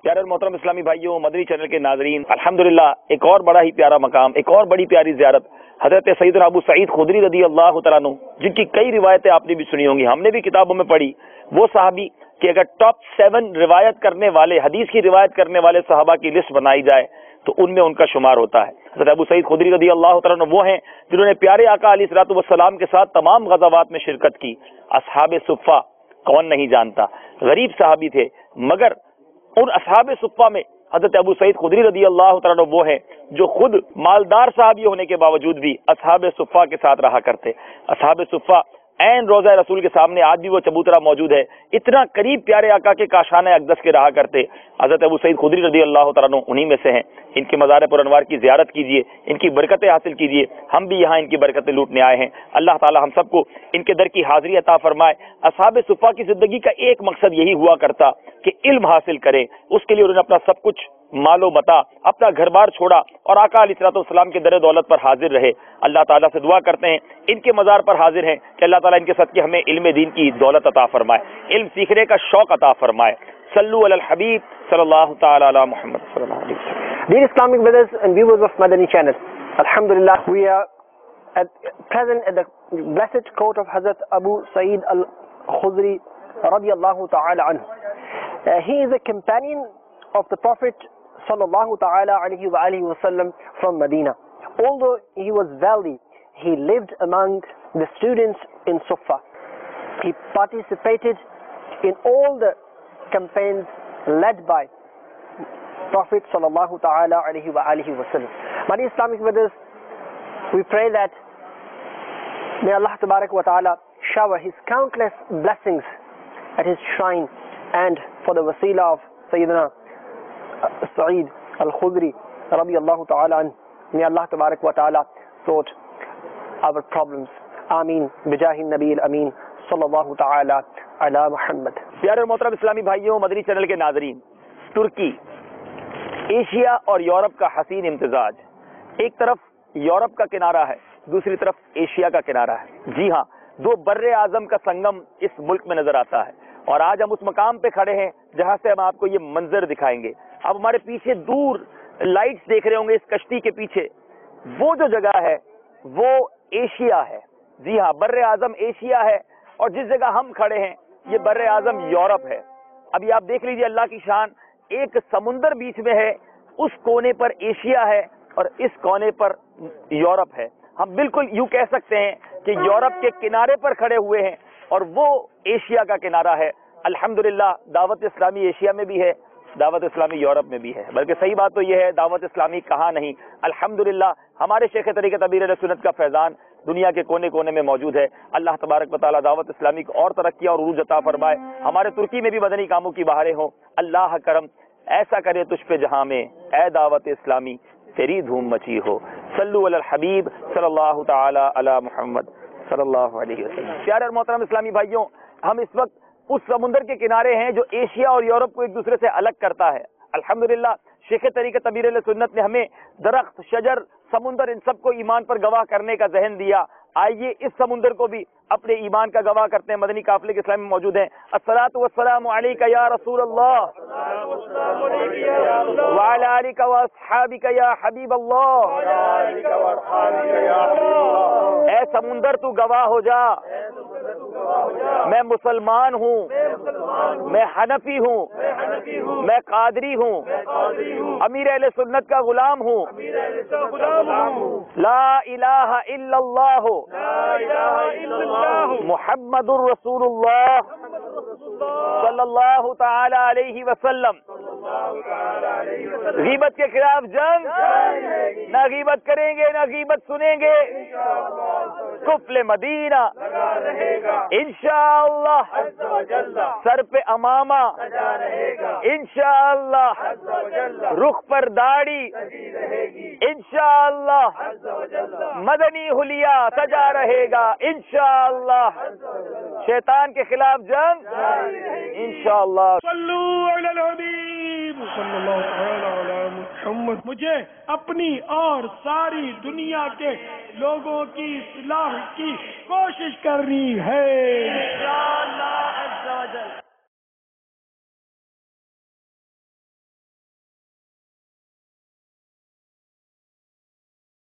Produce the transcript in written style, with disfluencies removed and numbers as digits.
پیارے اور محترم اسلامی بھائیوں، مدنی چینل کے ناظرین، الحمدللہ ایک اور بڑا ہی پیارا مقام، ایک اور بڑی پیاری زیارت حضرت سیدنا ابو سعید خدری رضی اللہ تعالیٰ عنہ، جن کی کئی روایتیں آپ نے بھی سنی ہوں گی، ہم نے بھی کتابوں میں پڑھی، وہ صحابی کہ اگر ٹاپ 7 روایت کرنے والے، حدیث کی روایت کرنے والے صحابہ کی لسٹ بنائی جائے تو ان میں ان کا شمار ہوتا ہے۔ حضرت ابو سعید خدری رضی اللہ تعالیٰ عنہ وہ ہیں جنہوں نے پیارے آقا علیہ الصلوۃ والسلام کے ساتھ تمام غزوات میں شرکت کی۔ اصحاب صفہ کون نہیں جانتا، غریب صحابی تھے، مگر ان اصحاب صفہ میں حضرت ابو سعید خدری رضی اللہ تعالیٰ عنہ وہ ہیں جو خود مالدار صحابی ہونے کے باوجود بھی اصحاب صفہ کے ساتھ رہا کرتے۔ اصحاب صفہ عین روضہ رسول کے سامنے آج بھی وہ چبوترا موجود ہے، اتنا قریب پیارے آقا کے کاشانہ اقدس کے رہا کرتے۔ حضرت ابو سعید خدری رضی اللہ تعالیٰ عنہ انہی میں سے ہیں۔ ان کے مزار پر انوار کی زیارت کیجئے، ان کی برکتیں حاصل کیجئے، ہم بھی یہاں ان کی برکتیں لوٹنے آئے ہیں۔ اللہ تعالی ہم سب کو ان کے در کی حاضری عطا فرمائے۔ اصحاب صفہ کی زندگی کا ایک مقصد یہی ہوا کرتا کہ علم حاصل کریں، اس کے لیے انہوں نے اپنا سب کچھ مال و متاع، اپنا گھر بار چھوڑا اور آقا علیہ الصلوۃ والسلام کے در دولت پر حاضر رہے۔ اللہ تعالیٰ سے دعا کرتے ہیں ان کے مزار پر حاضر ہیں کہ اللہ تعالیٰ ان کے صدقے ہمیں علم دین کی دولت عطا فرمائے، علم سیکھنے کا شوق عطا فرمائے۔ صلو علی الحبیب صلی اللہ تعالی علی محمد صلی اللہ علیہ وسلم۔ Dear Islamic brothers and viewers of Madani channel, Alhamdulillah, we are present at the blessed court of Hazrat Abu Sa'id al-Khudri radiyallahu ta'ala anhu. He is a companion of the Prophet sallallahu ta'ala alayhi wa alihi wasallam from Medina. Although he was wealthy, he lived among the students in Sufa. He participated in all the campaigns led by Prophet sallallahu ta'ala alayhi wa alihi wasallam. My dear Islamic brothers, we pray that may Allah tabarak wa ta'ala shower his countless blessings at his shrine, and for the wasila of Sayyidina Sa'id al-Khudri radiyallahu ta'ala anhu, may Allah tabarak wa ta'ala sort our problems. Ameen bijahi nabi al-amin sallallahu ta'ala ala Muhammad. پیارے اور محترم اسلامی بھائیوں، مدنی channel کے ناظرین، ترکی Asia اور Europe کا حسین امتزاج، ایک طرف یورپ کا کنارہ ہے، دوسری طرف ایشیا کا کنارہ ہے۔ جی ہاں، دو بر اعظم کا سنگم اس ملک میں نظر آتا ہے، اور آج ہم اس مقام پہ کھڑے ہیں جہاں سے ہم آپ کو یہ منظر دکھائیں گے۔ اب ہمارے پیچھے دور لائٹس دیکھ رہے ہوں گے اس کشتی کے پیچھے، وہ جو جگہ ہے وہ ایشیا ہے۔ جی ہاں، بر اعظم ایشیا ہے، اور جس جگہ ہم کھڑے ہیں یہ بر اعظم یورپ ہے۔ ابھی آپ دیکھ لیجئے اللہ کی شان، ایک سمندر بیچ میں ہے، اس کونے پر ایشیا ہے اور اس کونے پر یورپ ہے۔ ہم بالکل یوں کہہ سکتے ہیں کہ یورپ کے کنارے پر کھڑے ہوئے ہیں اور وہ ایشیا کا کنارہ ہے۔ الحمدللہ دعوت اسلامی ایشیا میں بھی ہے، دعوت اسلامی یورپ میں بھی ہے، بلکہ صحیح بات تو یہ ہے دعوت اسلامی کہاں نہیں۔ الحمدللہ ہمارے شیخ طریقت امیر اہل سنت کا فیضان دنیا کے کونے کونے میں موجود ہے۔ اللہ تبارک و تعالیٰ دعوت اسلامی کو اور ترقی اور عروج عطا فرمائے۔ ہمارے ترکی میں بھی مدنی کاموں کی بہاریں ہوں۔ اللہ کرم ایسا کرے تجھ پہ جہاں میں، اے دعوت اسلامی تیری دھوم مچی ہو۔ صلو علی الحبیب صلی اللہ تعالی علی محمد صلی اللہ علیہ وسلم۔ پیارے اور محترم اسلامی بھائیوں، ہم اس وقت اس سمندر کے کنارے ہیں جو ایشیا اور یورپ کو ایک دوسرے سے الگ کرتا ہے۔ الحمدللہ شیخ طریقت امیر اہل سنت نے ہمیں درخت، شجر، سمندر ان سب کو ایمان پر گواہ کرنے کا ذہن دیا۔ آئیے اس سمندر کو بھی اپنے ایمان کا گواہ کرتے ہیں۔ مدنی قافلے کے اسلام میں موجود ہیں۔ الصلاۃ والسلام علیک یا رسول اللہ وعلی آلک واصحابک یا حبیب اللہ۔ اے سمندر تو گواہ ہو جا، میں مسلمان ہوں، میں حنفی ہوں، میں قادری ہوں، امیر اہل سنت کا غلام ہوں، لا الہ الا اللہ محمد الرسول اللہ صلی اللہ تعالی علیہ وسلم۔ غیبت کے خلاف جنگ، نہ غیبت کریں گے نہ غیبت سنیں گے، کفل مدینہ انشاءاللہ، سر پہ امامہ انشاءاللہ، رخ پر داڑھی انشاءاللہ، مدنی حلیہ سجا رہے گا انشاءاللہ، شیطان کے خلاف جنگ انشاءاللہ۔ صلو علی الحبیب صلی اللہ تعالی علی محمد۔ مجھے اپنی اور ساری دنیا کے لوگوں کی اصلاح کی کوشش کرنی ہے۔